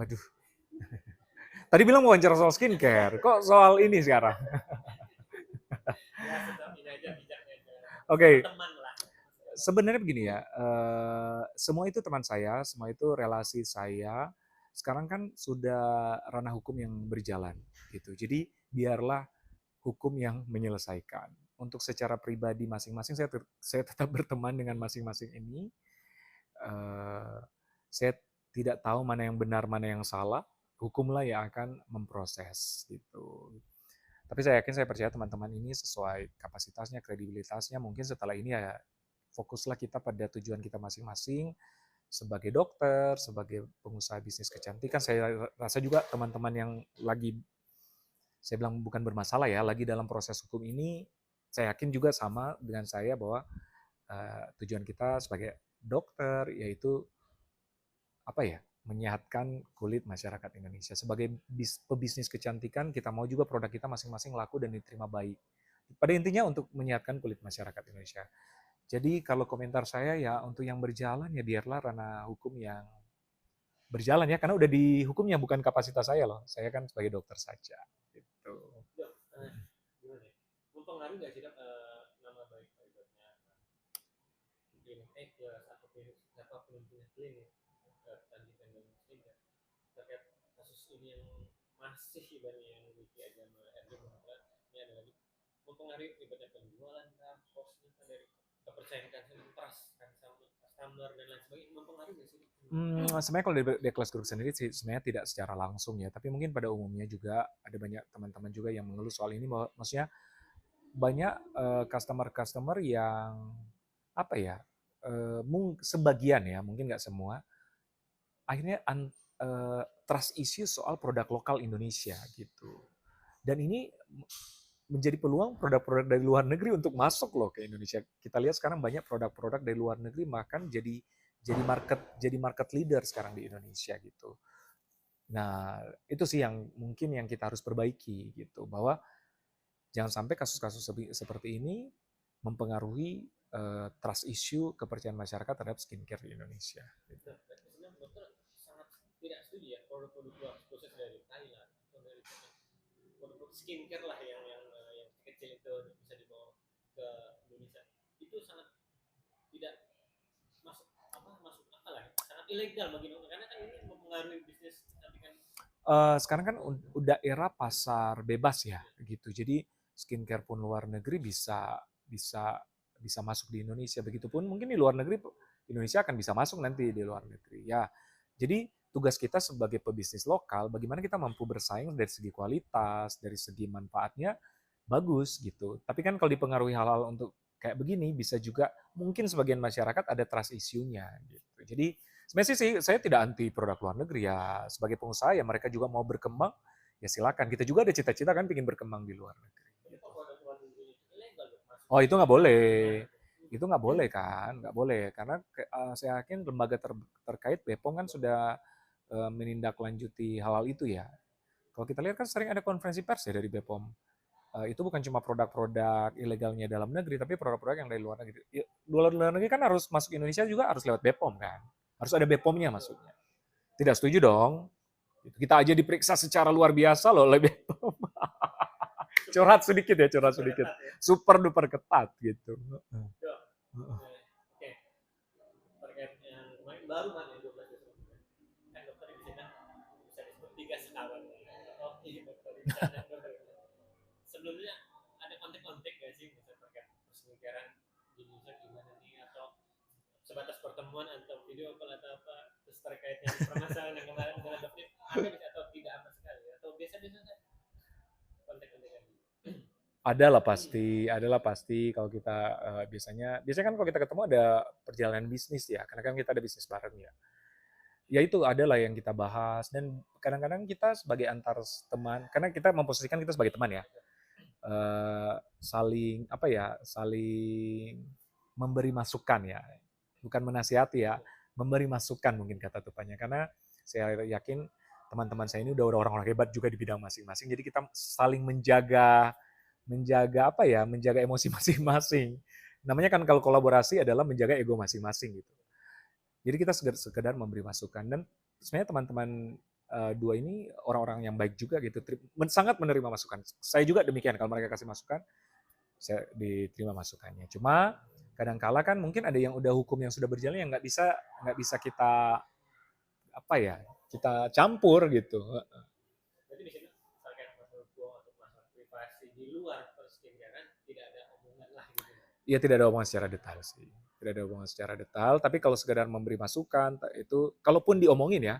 Waduh, tadi bilang mau wawancara soal skincare, kok soal ini sekarang? Ya tetap ini aja bijaknya aja. Sama Oke, teman lah. sebenarnya begini ya, semua itu teman saya, semua itu relasi saya. Sekarang kan sudah ranah hukum yang berjalan gitu. Jadi biarlah hukum yang menyelesaikan. Untuk secara pribadi masing-masing saya tetap berteman dengan masing-masing ini. Eh, saya tidak tahu mana yang benar, mana yang salah. Hukumlah yang akan memproses gitu. Tapi saya yakin, saya percaya teman-teman ini sesuai kapasitasnya, kredibilitasnya. Mungkin setelah ini ya fokuslah kita pada tujuan kita masing-masing. Sebagai dokter, sebagai pengusaha bisnis kecantikan, saya rasa juga teman-teman yang lagi, saya bilang bukan bermasalah ya, lagi dalam proses hukum ini, saya yakin juga sama dengan saya bahwa tujuan kita sebagai dokter yaitu apa ya, menyehatkan kulit masyarakat Indonesia. Sebagai pebisnis kecantikan, kita mau juga produk kita masing-masing laku dan diterima baik. Pada intinya untuk menyehatkan kulit masyarakat Indonesia. Jadi kalau komentar saya ya untuk yang berjalan ya biarlah ranah hukum yang berjalan ya, karena udah di hukumnya, bukan kapasitas saya loh. Saya kan sebagai dokter saja. Gitu. Dok, gimana ya? Mempengaruhi nggak sih dok nama baik ibaratnya klinik ya satu klinik siapa pemimpin klinik kecantikan dan skincare terkait kasus ini yang masih ibaratnya yang Wiki aja sama RD Muhammad ini ada lagi mempengaruhi ibaratnya penjualan kah, kosnya kah dari kepercayaan trust kan sama customer dan lain sebagainya mempengaruhi nggak sih? Sebenarnya kalau dari kelas grup sendiri sih sebenarnya tidak secara langsung ya, tapi mungkin pada umumnya juga ada banyak teman-teman juga yang mengeluh soal ini, maksudnya banyak customer-customer yang apa ya, sebagian ya, mungkin nggak semua, akhirnya trust issue soal produk lokal Indonesia gitu. Dan ini menjadi peluang produk-produk dari luar negeri untuk masuk loh ke Indonesia. Kita lihat sekarang banyak produk-produk dari luar negeri bahkan jadi market leader sekarang di Indonesia gitu. Nah, itu sih yang mungkin yang kita harus perbaiki gitu, bahwa jangan sampai kasus-kasus seperti ini mempengaruhi trust issue kepercayaan masyarakat terhadap skincare di Indonesia. Gitu. Sebenarnya dokter sangat tidak setuju ya produk-produk khusus dari Thailand atau dari produk skincare lah yang kecil itu bisa dibawa ke Indonesia itu sangat tidak masuk akal lah ya. Sangat ilegal bagi dokter karena kan ini mempengaruhi bisnis kecantikan. Sekarang kan udah era pasar bebas ya gitu. Jadi skincare pun luar negeri bisa bisa bisa masuk di Indonesia. Begitupun mungkin di luar negeri, Indonesia akan bisa masuk nanti di luar negeri. Ya, jadi tugas kita sebagai pebisnis lokal, bagaimana kita mampu bersaing dari segi kualitas, dari segi manfaatnya bagus gitu. Tapi kan kalau dipengaruhi hal-hal untuk kayak begini, bisa juga mungkin sebagian masyarakat ada trust issue-nya gitu. Jadi sebenarnya sih saya tidak anti produk luar negeri ya. Sebagai pengusaha ya mereka juga mau berkembang, ya silakan. Kita juga ada cita-cita kan ingin berkembang di luar negeri. Tapi Gitu. kalau produk luar negeri itu ilegal masuk Oh ke itu nggak Indonesia boleh, gimana? itu nggak boleh kan, nggak boleh karena saya yakin lembaga terkait BPOM kan sudah menindaklanjuti hal-hal itu ya. Kalau kita lihat kan sering ada konferensi pers ya dari BPOM. Itu bukan cuma produk-produk ilegalnya dalam negeri, tapi produk-produk yang dari luar negeri. Luar negeri kan harus masuk Indonesia juga harus lewat BPOM kan. Harus ada BPOM-nya maksudnya. Tidak setuju dong. Kita aja diperiksa secara luar biasa loh oleh BPOM. Curhat sedikit ya, curhat Super sedikit. ketat ya. Super duper ketat gitu. Dok, oke. Terkait yang kemarin baru kan yang 12 Desember. Kan dokter di sini bisa disebut tiga sekawan. Oke, dokter di sana dokter. Sebelumnya ada kontak-kontak gak sih misalnya terkait perselingkuhan di Indonesia gimana nih atau sebatas pertemuan atau video call atau apa terus terkait yang permasalahan yang kemarin dengan dokter ada bisa atau tidak sama sekali atau biasa-biasa saja kontak-kontakan. Adalah pasti kalau kita biasanya kan kalau kita ketemu ada perjalanan bisnis ya, karena kan kita ada bisnis bareng ya. Ya itu adalah yang kita bahas dan kadang-kadang kita sebagai antar teman, karena kita memposisikan kita sebagai teman ya, saling apa ya, saling memberi masukan ya, bukan menasihati ya, memberi masukan mungkin kata tepatnya, karena saya yakin teman-teman saya ini udah orang-orang hebat juga di bidang masing-masing, jadi kita saling menjaga menjaga apa ya, menjaga emosi masing-masing. Namanya kan kalau kolaborasi adalah menjaga ego masing-masing gitu. Jadi kita sekedar memberi masukan dan sebenarnya teman-teman dua ini orang-orang yang baik juga gitu, sangat menerima masukan. Saya juga demikian, kalau mereka kasih masukan, saya diterima masukannya. Cuma kadangkala kan mungkin ada yang udah hukum yang sudah berjalan yang nggak bisa kita apa ya, kita campur gitu. Berarti di sini terkait masalah hukum atau masalah privasi di luar perskincarean tidak ada omongan lah gitu. Ya tidak ada hubungan secara detail sih. Tidak ada hubungan secara detail, tapi kalau sekedar memberi masukan itu kalaupun diomongin ya,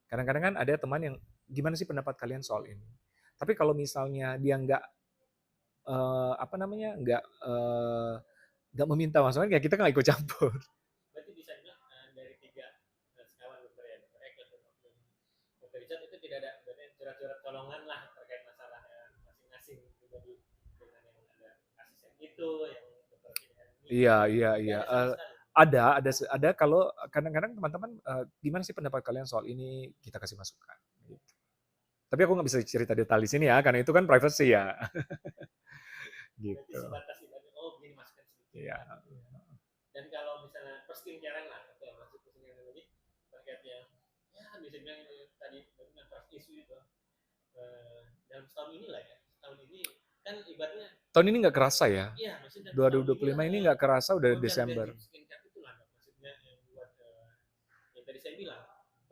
kadang-kadang kan ada teman yang gimana sih pendapat kalian soal ini. Tapi kalau misalnya dia apa namanya, nggak meminta masukan, ya kita kan nggak ikut campur. Berarti bisa dibilang dari tiga sekawan dokter ya, dokter Eka, dokter Richard itu tidak ada berarti curhat-curhat colongan lah terkait masalah masing-masing pribadi dengan yang ada kasus yang itu, yang dokter ini, Iya, iya, tidak iya. ada sama sekali. Ada kalau kadang-kadang teman-teman, gimana sih pendapat kalian soal ini, kita kasih masukan. Gitu. Tapi aku nggak bisa cerita detail di sini ya, karena itu kan privacy ya. Berarti Gitu. sebatas ibaratnya oh begini masukan sedikit. Iya. Dan kalau misalnya perskincarean lah, atau yang masuk perskincarean lagi terkait yang ya bisa bilang tadi dengan trust isu itu dalam setahun ini lah ya, setahun ini kan ibaratnya Tahun ini nggak kerasa ya. iya maksudnya tahun ini 2025 ini nggak kerasa udah gonjang Desember. ganjing skincare itu lah maksudnya yang buat yang tadi saya bilang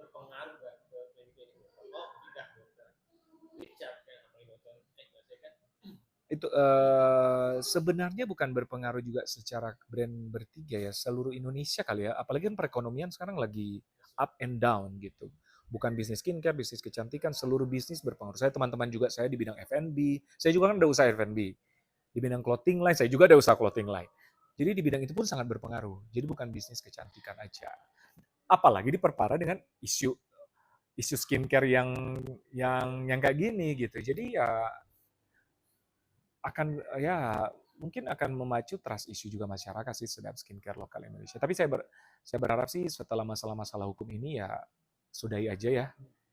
berpengaruh nggak ke klinik-klinik oh tidak dokter Richard kan apalagi dokter saya kan Itu sebenarnya bukan berpengaruh juga secara brand bertiga ya, seluruh Indonesia kali ya. Apalagi kan perekonomian sekarang lagi up and down gitu. Bukan bisnis skincare, bisnis kecantikan, seluruh bisnis berpengaruh. Saya teman-teman juga saya di bidang F&B, saya juga kan ada usaha F&B. Di bidang clothing line, saya juga ada usaha clothing line. Jadi di bidang itu pun sangat berpengaruh. Jadi bukan bisnis kecantikan aja. Apalagi diperparah dengan isu isu skincare yang kayak gini gitu. Jadi ya akan ya mungkin akan memacu trust issue juga masyarakat sih terhadap skincare lokal Indonesia. Tapi saya berharap sih setelah masalah-masalah hukum ini ya sudahi aja ya.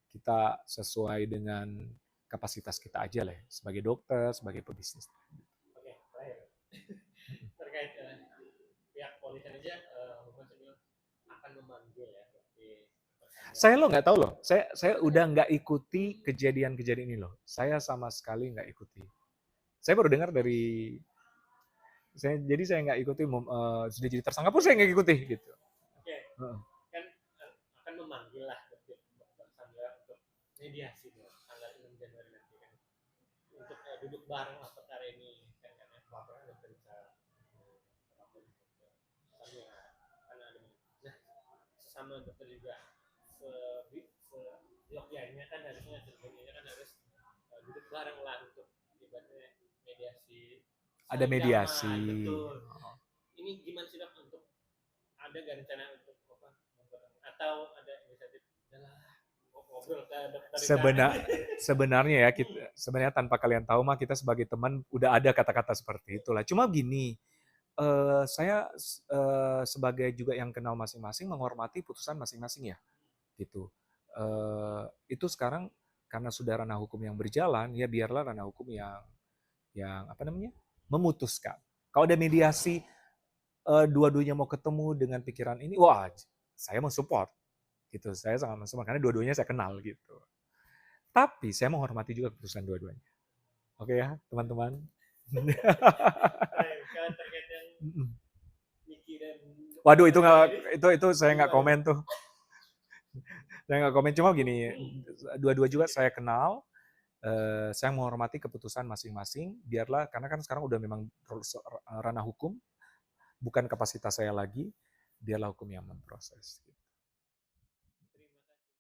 Kita sesuai dengan kapasitas kita aja lah ya, sebagai dokter, sebagai pebisnis. oke terakhir terkait pihak polisi aja maksudnya akan memanggil ya seperti Saya lo nggak tahu loh, saya udah nggak ikuti kejadian-kejadian ini loh. Saya sama sekali nggak ikuti. Saya baru dengar dari jadi saya nggak ikuti sudah jadi tersangka pun saya nggak ikuti gitu. oke kan akan memanggil lah dokter Sandra untuk mediasi tanggal 6 Januari nanti kan untuk duduk bareng lah perkara ini kan karena pelaporan dokter bisa Sandra karena ada nah sesama dokter juga seyogyanya kan harusnya seyogyanya kan harus duduk bareng lah untuk ibaratnya mediasi Ada mediasi. betul ini gimana sih dok untuk ada gak rencana untuk apa atau ada inisiatif adalah ngobrol ke dokter Sebenarnya ya sebenarnya tanpa kalian tahu mah kita sebagai teman udah ada kata-kata seperti itulah. Cuma gini, saya sebagai juga yang kenal masing-masing menghormati putusan masing-masing ya, gitu. Itu sekarang karena sudah ranah hukum yang berjalan, ya biarlah ranah hukum yang apa namanya memutuskan. Kalau ada mediasi, dua-duanya mau ketemu dengan pikiran ini, wah saya mau support, gitu. Saya sangat mensupport karena dua-duanya saya kenal gitu. Tapi saya menghormati juga keputusan dua-duanya. Oke ya, teman-teman. kalau terkait yang Niki dan Waduh, itu saya nggak komen tuh. Saya nggak komen, cuma gini, dua-dua juga saya kenal, saya menghormati keputusan masing-masing, biarlah karena kan sekarang udah memang ranah hukum, bukan kapasitas saya lagi, biarlah hukum yang memproses.